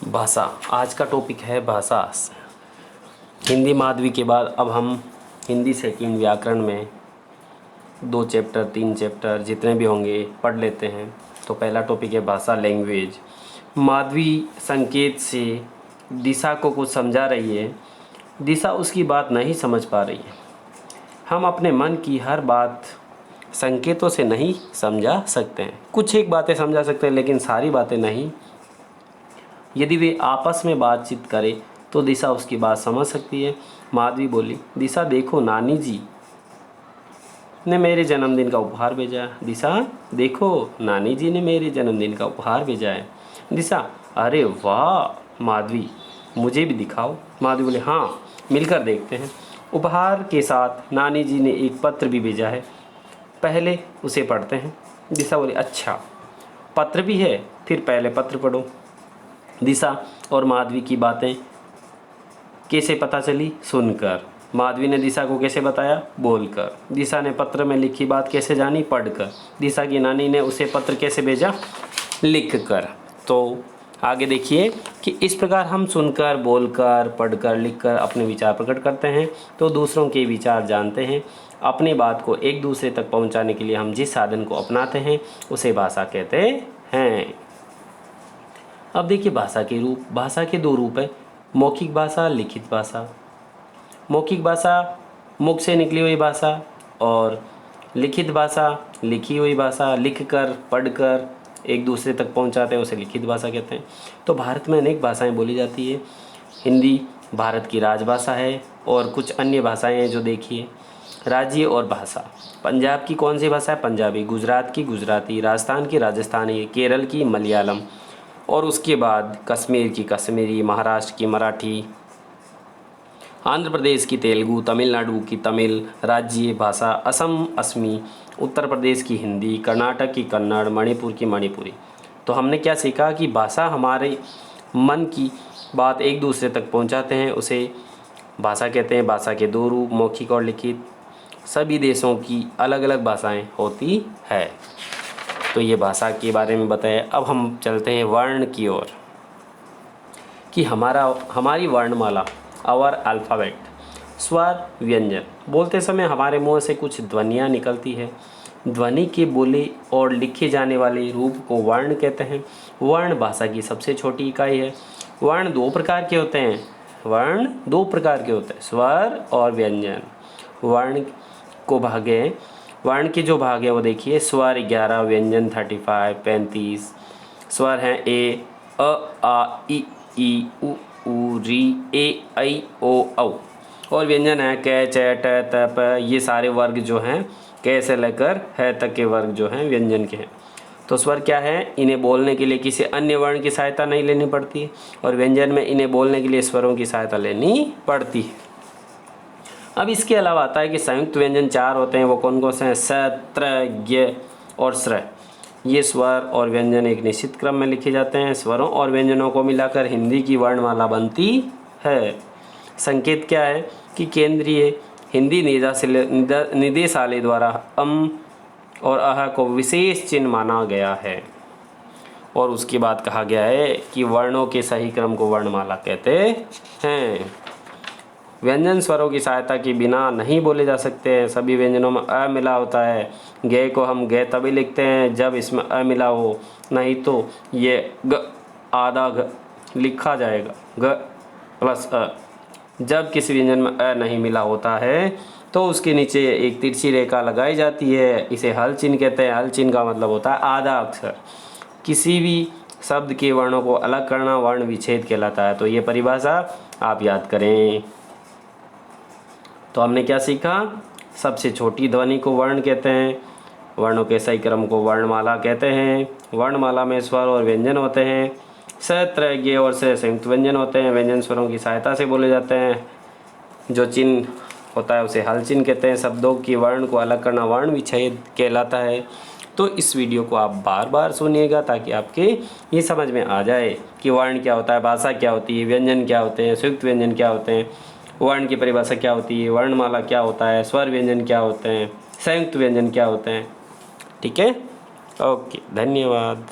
भाषा। आज का टॉपिक है भाषा। हिंदी माध्यमिक के बाद अब हम हिंदी सेकंड व्याकरण में 2 चैप्टर 3 चैप्टर जितने भी होंगे पढ़ लेते हैं। तो पहला टॉपिक है भाषा, लैंग्वेज। माधवी संकेत से दिशा को कुछ समझा रही है। दिशा उसकी बात नहीं समझ पा रही है। हम अपने मन की हर बात संकेतों से नहीं समझा सकते हैं। कुछ एक बातें समझा सकते हैं लेकिन सारी बातें नहीं। यदि वे आपस में बातचीत करें तो दिशा उसकी बात समझ सकती है। माधवी बोली, दिशा देखो, नानी जी ने मेरे जन्मदिन का उपहार भेजा है। दिशा देखो, नानी जी ने मेरे जन्मदिन का उपहार भेजा है। दिशा, अरे वाह माधवी, मुझे भी दिखाओ। माधवी बोले, हाँ मिलकर देखते हैं। उपहार के साथ नानी जी ने एक पत्र भी भेजा है, पहले उसे पढ़ते हैं। दिशा बोली, अच्छा पत्र भी है, फिर पहले पत्र पढ़ो। दिशा और माधवी की बातें कैसे पता चली? सुनकर। माधवी ने दिशा को कैसे बताया? बोलकर। दिशा ने पत्र में लिखी बात कैसे जानी? पढ़कर। दिशा की नानी ने उसे पत्र कैसे भेजा? लिखकर। तो आगे देखिए कि इस प्रकार हम सुनकर, बोलकर, पढ़कर, लिखकर अपने विचार प्रकट करते हैं तो दूसरों के विचार जानते हैं। अपनी बात को एक दूसरे तक पहुंचाने के लिए हम जिस साधन को अपनाते हैं उसे भाषा कहते हैं। अब देखिए भाषा के रूप। भाषा के 2 रूप हैं, मौखिक भाषा, लिखित भाषा। मौखिक भाषा मुख से निकली हुई भाषा और लिखित भाषा लिखी हुई भाषा, लिखकर, पढ़कर एक दूसरे तक पहुंचाते हैं उसे लिखित भाषा कहते हैं। तो भारत में अनेक भाषाएं बोली जाती है। हिंदी भारत की राजभाषा है और कुछ अन्य भाषाएं हैं जो देखिए। राज्य और भाषा। पंजाब की कौन सी भाषा है? पंजाबी। गुजरात की गुजराती। राजस्थान की राजस्थानी। केरल की मलयालम। और उसके बाद कश्मीर की कश्मीरी। महाराष्ट्र की मराठी। आंध्र प्रदेश की तेलुगु। तमिलनाडु की तमिल। राज्य भाषा असम असमी। उत्तर प्रदेश की हिंदी। कर्नाटक की कन्नड़। मणिपुर की मणिपुरी। तो हमने क्या सीखा कि भाषा हमारे मन की बात एक दूसरे तक पहुंचाते हैं, उसे भाषा कहते हैं। भाषा के 2 रूप, मौखिक और लिखित। सभी देशों की अलग अलग भाषाएं होती है। तो ये भाषा के बारे में बताया। अब हम चलते हैं वर्ण की ओर कि हमारी वर्णमाला, आवर अल्फ़ाबेट, स्वर, व्यंजन। बोलते समय हमारे मुंह से कुछ ध्वनियाँ निकलती है। ध्वनि के बोले और लिखे जाने वाले रूप को वर्ण कहते हैं। वर्ण भाषा की सबसे छोटी इकाई है। वर्ण 2 प्रकार के होते हैं। वर्ण 2 प्रकार के होते हैं, स्वर और व्यंजन। वर्ण के जो भाग है वो देखिए। स्वर 11, व्यंजन 35 35। स्वर हैं ए, अ, आ, ई, उ, री, ए, ऐ, ओ, औ। और व्यंजन है क, च, ट, त, प। ये सारे वर्ग जो हैं क से लेकर है तक के वर्ग जो हैं व्यंजन के हैं। तो स्वर क्या है? इन्हें बोलने के लिए किसी अन्य वर्ण की सहायता नहीं लेनी पड़ती और व्यंजन में इन्हें बोलने के लिए स्वरों की सहायता लेनी पड़ती है। अब इसके अलावा आता है कि संयुक्त व्यंजन 4 होते हैं। वो कौन कौन से हैं? स, त्र, ज्ञ और स्र। ये स्वर और व्यंजन एक निश्चित क्रम में लिखे जाते हैं। स्वरों और व्यंजनों को मिलाकर हिंदी की वर्णमाला बनती है। संकेत क्या है कि केंद्रीय हिंदी निदेशालय द्वारा अम और अह को विशेष चिन्ह माना गया है। और उसके बाद कहा गया है कि वर्णों के सही क्रम को वर्णमाला कहते हैं। व्यंजन स्वरों की सहायता के बिना नहीं बोले जा सकते हैं। सभी व्यंजनों में अ मिला होता है। गे को हम गे तभी लिखते हैं जब इसमें अ मिला हो, नहीं तो ये ग आधा ग लिखा जाएगा, ग प्लस अ। जब किसी व्यंजन में अ नहीं मिला होता है तो उसके नीचे एक तिरछी रेखा लगाई जाती है। इसे हल चिन्ह कहते हैं। हल चिन्ह का मतलब होता है आधा अक्षर। किसी भी शब्द के वर्णों को अलग करना वर्ण विच्छेद कहलाता है। तो ये परिभाषा आप याद करें। तो हमने क्या सीखा? सबसे छोटी ध्वनि को वर्ण कहते हैं। वर्णों के सही क्रम को वर्णमाला कहते हैं। वर्णमाला में स्वर और व्यंजन होते हैं। स, त्र, ज्ञ और से संयुक्त व्यंजन होते हैं। व्यंजन स्वरों की सहायता से बोले जाते हैं। जो चिन्ह होता है उसे हल चिन्ह कहते हैं। शब्दों की वर्ण को अलग करना वर्ण विच्छेद कहलाता है। तो इस वीडियो को आप बार बार सुनिएगा ताकि आपके ये समझ में आ जाए कि वर्ण क्या होता है, भाषा क्या होती है, व्यंजन क्या होते हैं, संयुक्त व्यंजन क्या होते हैं, वर्ण की परिभाषा क्या होती है, वर्णमाला क्या होता है, स्वर व्यंजन क्या होते हैं, संयुक्त व्यंजन क्या होते हैं। ठीक है, ओके, धन्यवाद।